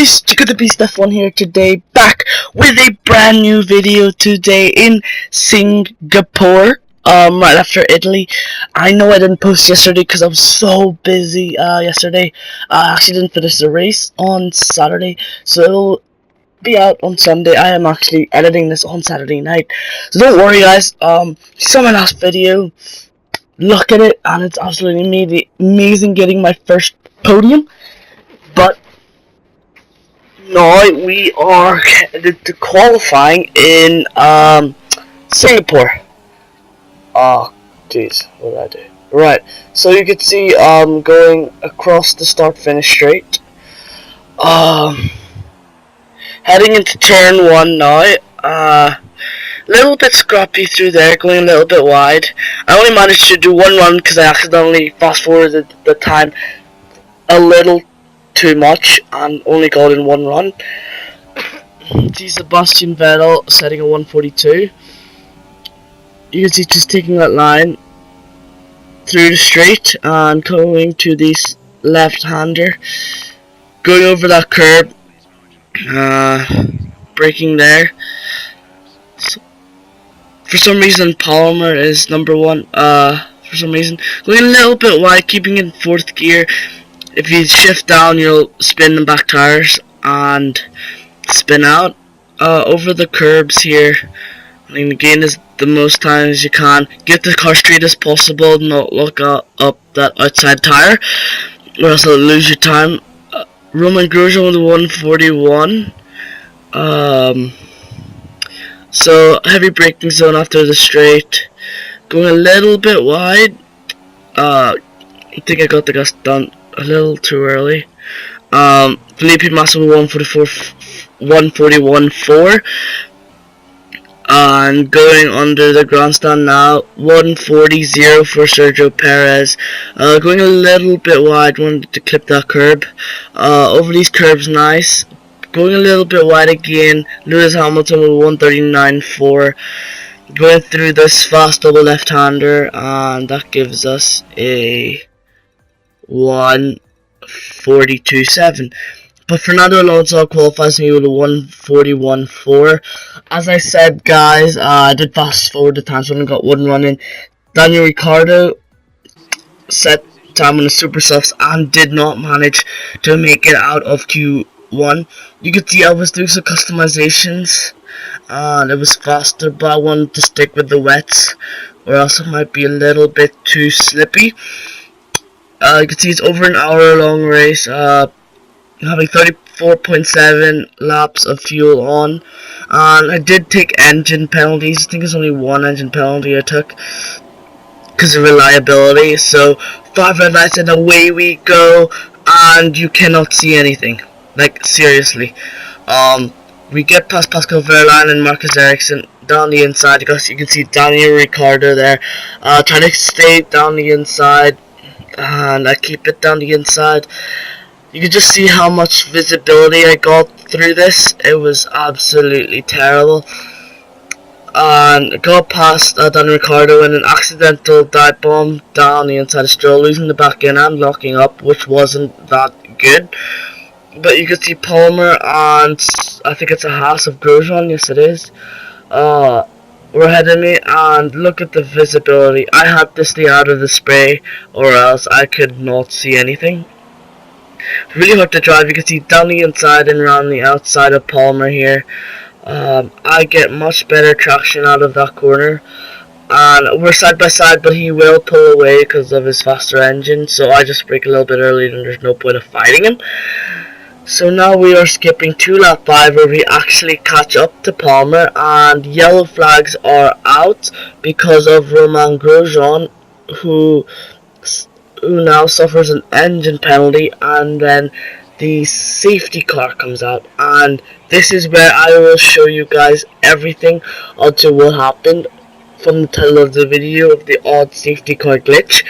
guys, Jecothebeast F1 here today, back with a brand new video today in Singapore, right after Italy. I know I didn't post yesterday because I was so busy yesterday. I actually didn't finish the race on Saturday, so it'll be out on Sunday. I am actually editing this on Saturday night, so don't worry guys. Saw my last video, look at it, and it's absolutely amazing getting my first podium, but now we are headed to qualifying in Singapore. Oh, jeez, what did I do? Right, so you can see going across the start-finish straight. Heading into turn 1 now. Little bit scrappy through there, going a little bit wide. I only managed to do one run because I accidentally fast-forwarded the time a little too much and only got in one run. See Sebastian Vettel setting a 142. You can see just taking that line through the straight and going to this left-hander, going over that curb, braking there. So, for some reason Palmer is number one. For some reason going a little bit wide, keeping in 4th gear. If you shift down, you'll spin the back tires and spin out over the curbs here. I mean, again, is the most times you can. Get the car straight as possible, not look up that outside tire, or else you'll lose your time. Roman Grosjean with the 141. So, heavy braking zone after the straight. Going a little bit wide. I think I got the gas done a little too early. Felipe Massa with 141.4, and going under the grandstand now, 140.0 for Sergio Perez. Going a little bit wide, wanted to clip that curb. Over these curbs, nice. Going a little bit wide again, Lewis Hamilton with 139.4. Going through this fast double left-hander, and that gives us a 142.7. But Fernando Alonso qualifies me with a 141.4. As I said, guys, I did fast forward the time, so I only got one run in. Daniel Ricciardo set time on the super softs and did not manage to make it out of Q1. You could see I was doing some customizations and it was faster, but I wanted to stick with the wets, or else it might be a little bit too slippy. You can see it's over an hour long race, having 34.7 laps of fuel on, and I did take engine penalties. I think it's only one engine penalty I took because of reliability. So 5 red lights and away we go, and you cannot see anything, like seriously. We get past Pascal Wehrlein and Marcus Ericsson down the inside. You can see Daniel Ricciardo there, trying to stay down the inside, and I keep it down the inside. You can just see how much visibility I got through this. It was absolutely terrible. And I got past Daniel Ricciardo in an accidental dive bomb down the inside of Stroll, losing the back end and locking up, which wasn't that good. But you can see Palmer and I think it's a Haas of Grosjean. Yes, it is. Were ahead of me, and look at the visibility. I had to stay out of the spray, or else I could not see anything. Really hard to drive. You can see down the inside and around the outside of Palmer here. I get much better traction out of that corner, and we're side by side, but he will pull away because of his faster engine, so I just brake a little bit early and there's no point of fighting him. So now we are skipping to lap 5, where we actually catch up to Palmer, and yellow flags are out because of Romain Grosjean, who now suffers an engine penalty, and then the safety car comes out, and this is where I will show you guys everything onto what happened from the title of the video of the odd safety car glitch.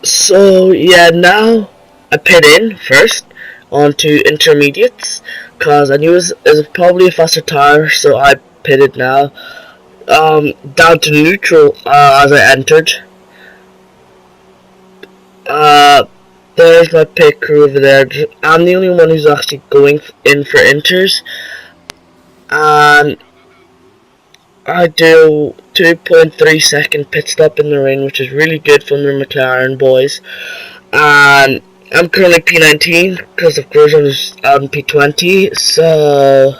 So yeah, now I pit in first onto intermediates because I knew it was probably a faster tire, so I pitted now. Down to neutral as I entered. There's my pit crew over there. I'm the only one who's actually going in for inters, and I do 2.3 second pit stop in the rain, which is really good from the McLaren boys. And I'm currently P19 because of course I was out in P20, so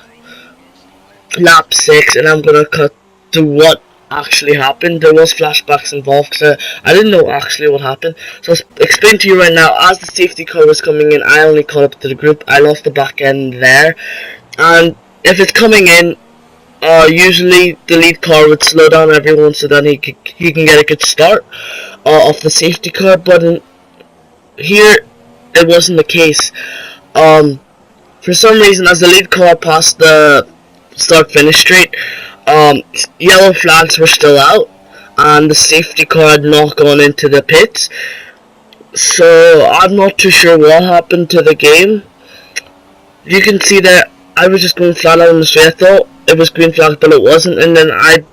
lap 6, and I'm gonna cut to what actually happened. There was flashbacks involved, so I didn't know actually what happened. So I'll explain to you right now. As the safety car was coming in, I only caught up to the group. I lost the back end there, and if it's coming in, usually the lead car would slow down everyone so that he can get a good start off the safety car. But here, it wasn't the case. For some reason, as the lead car passed the start-finish straight, yellow flags were still out, and the safety car had not gone into the pits. So I'm not too sure what happened to the game. You can see that I was just going flat out on the straight. I thought it was green flag, but it wasn't, and then I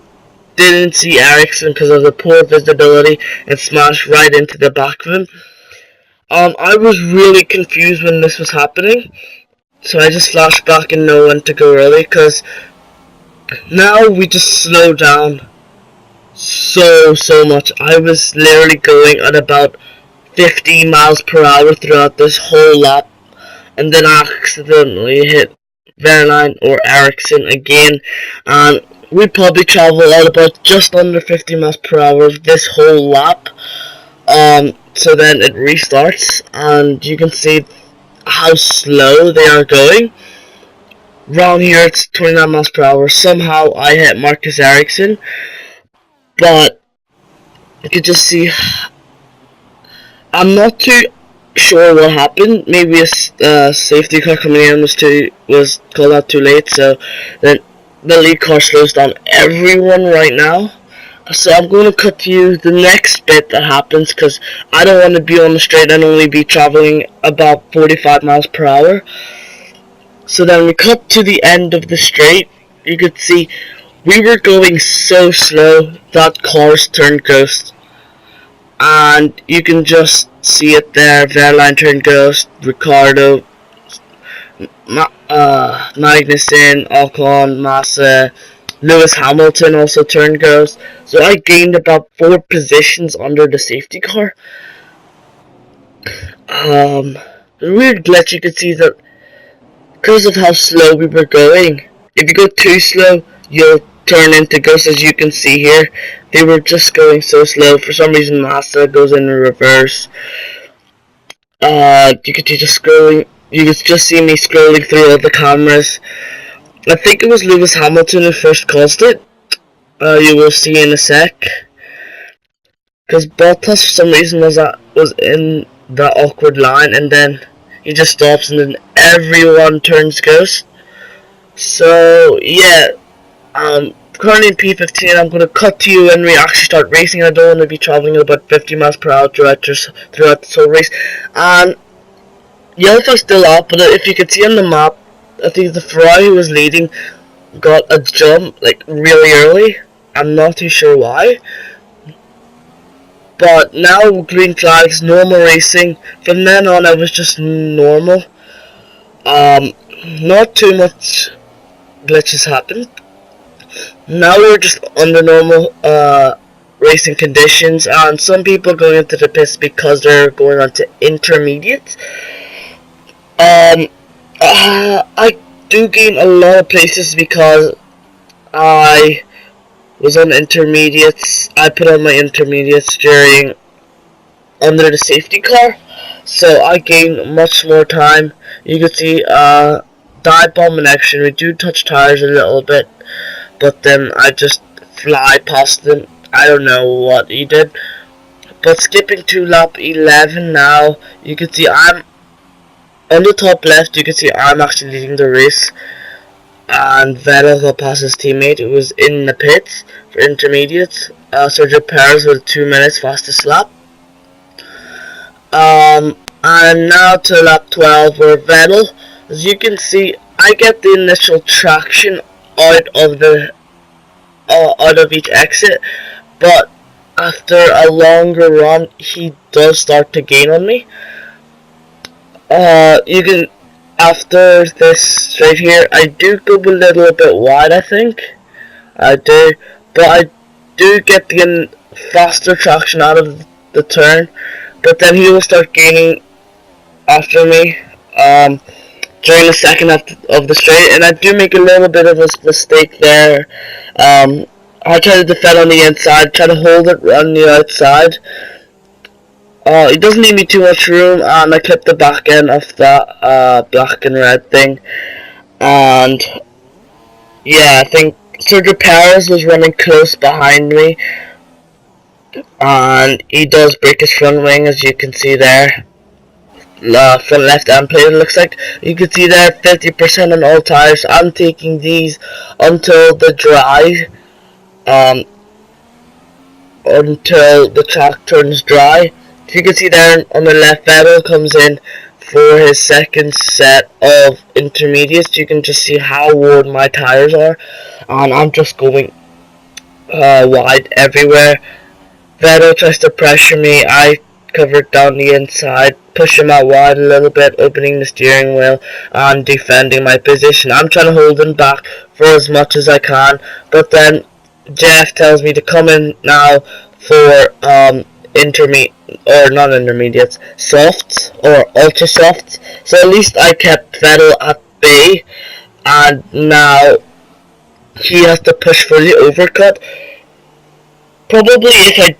didn't see Ericsson because of the poor visibility and smashed right into the back of him. I was really confused when this was happening, so I just flashed back and know when to go early, because now we just slow down so much. I was literally going at about 50 miles per hour throughout this whole lap, and then I accidentally hit Verline or Ericsson again, and we probably traveled at about just under 50 miles per hour this whole lap. So then it restarts, and you can see how slow they are going. Around here it's 29 miles per hour. Somehow I hit Marcus Ericsson, but you can just see, I'm not too sure what happened. Maybe a safety car coming in was called out too late, so then the lead car slows down everyone right now. So I'm going to cut to you the next bit that happens, because I don't want to be on the straight and only be traveling about 45 miles per hour. So then we cut to the end of the straight. You could see we were going so slow that cars turned ghost. And you can just see it there. Verline turned ghost, Ricardo, Magnussen, Ocon, Massa, Lewis Hamilton also turned ghost. So I gained about 4 positions under the safety car. The weird glitch you could see that because of how slow we were going, if you go too slow, you'll turn into ghosts. As you can see here, they were just going so slow. For some reason, Massa goes in reverse. You could just scrolling. You could just see me scrolling through all the cameras. I think it was Lewis Hamilton who first caused it. You will see in a sec. Because Bottas for some reason was in that awkward line, and then he just stops, and then everyone turns ghost. So yeah, currently in P15. I'm going to cut to you when we actually start racing. I don't want to be traveling at about 50 miles per hour throughout this whole race. And yellow flag's still up, but if you can see on the map, I think the Ferrari who was leading got a jump like really early. I'm not too sure why. But now green flags, normal racing. From then on I was just normal. Not too much glitches happened. Now we're just under normal racing conditions, and some people going into the pits because they're going on to intermediates. I do gain a lot of places because I was on intermediates. I put on my intermediates during under the safety car, so I gained much more time. You can see dive bomb in action. We do touch tires a little bit, but then I just fly past them. I don't know what he did. But skipping to lap 11 now, you can see I'm on the top left. You can see I'm actually leading the race, and Vettel got past his teammate who was in the pits for intermediates. Sergio Perez with 2 minutes fastest lap. And now to lap 12 where Vettel, as you can see, I get the initial traction out of each exit, but after a longer run he does start to gain on me. You can, after this straight here, I do go a little bit wide, I think. I do, but I do get the faster traction out of the turn, but then he will start gaining after me during the second half of the straight, and I do make a little bit of a mistake there. I try to defend on the inside, try to hold it on the outside. It doesn't leave me too much room, and I clip the back end of that black and red thing. And yeah, I think Sergio Perez was running close behind me, and he does break his front wing, as you can see there. Front left end plate, it looks like. You can see there 50% on all tires. I'm taking these until the dry, until the track turns dry. If you can see there on the left, Vettel comes in for his second set of intermediates. You can just see how worn my tires are, and I'm just going wide everywhere. Vettel tries to pressure me. I cover down the inside, push him out wide a little bit, opening the steering wheel and defending my position. I'm trying to hold him back for as much as I can, but then Jeff tells me to come in now for not intermediates, softs or ultra softs. So at least I kept Vettel at bay, and now he has to push for the overcut. Probably if I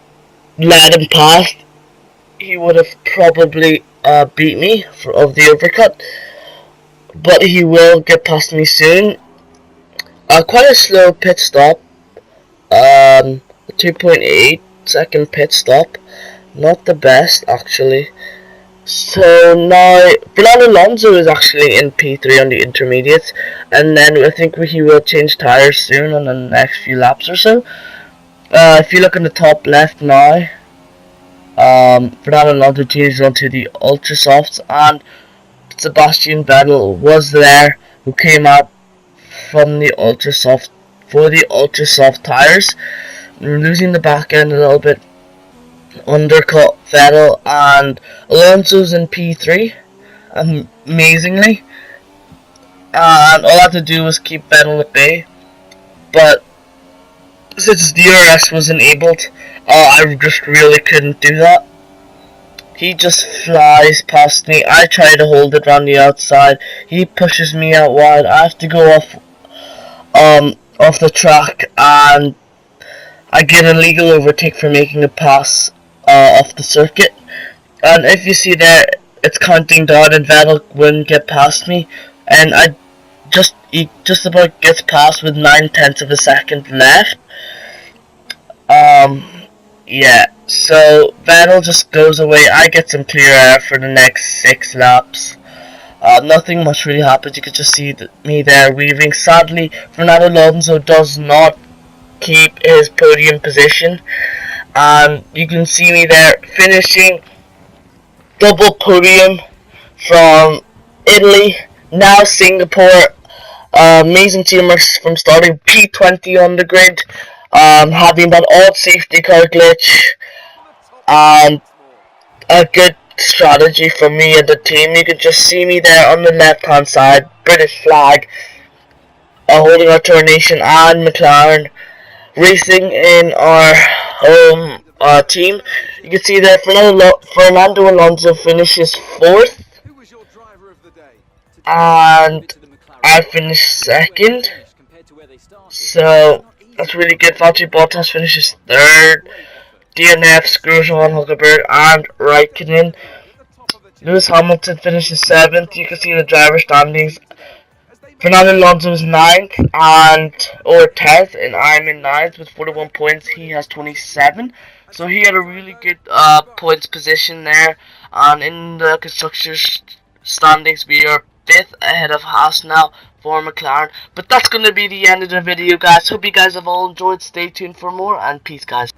let him pass, he would have probably beat me of the overcut, but he will get past me soon. Quite a slow pit stop, 2.8 second pit stop, not the best actually. So now Fernando Alonso is actually in P3 on the intermediates, and then I think he will change tires soon on the next few laps or so. If you look in the top left now, Fernando Alonso changed onto the ultra softs, and Sebastian Vettel was there, who came out from the ultra soft for the ultra soft tires, losing the back end a little bit, undercut Vettel, and Alonso's in P3 amazingly, and all I had to do was keep Vettel at bay. But since DRS was enabled, I just really couldn't do that. He just flies past me. I try to hold it around the outside. He pushes me out wide. I have to go off the track, and I get a legal overtake for making a pass off the circuit. And if you see there, it's counting down, and Vettel wouldn't get past me, and he just about gets past with 9/10 of a second left. Yeah, so Vettel just goes away. I get some clear air for the next 6 laps. Nothing much really happens. You can just see me there weaving. Sadly, Fernando Alonso does not keep his podium position, and you can see me there finishing double podium from Italy, now Singapore. Amazing teamwork from starting P20 on the grid, having that odd safety car glitch, and a good strategy from me and the team. You can just see me there on the left hand side, British flag, holding our Tournation and McLaren, racing in our home team. You can see there Fernando Alonso finishes 4th, and I finished 2nd. So that's really good. Valtteri Bottas finishes 3rd. DNF, Grosjean, Hulkenberg, and Raikkonen. Lewis Hamilton finishes 7th. You can see the driver standings. Fernando Alonso is 9th or 10th, and I'm in 9th with 41 points. He has 27. So he had a really good points position there. And in the constructors standings, we are 5th ahead of Haas now for McLaren. But that's going to be the end of the video, guys. Hope you guys have all enjoyed. Stay tuned for more, and peace, guys.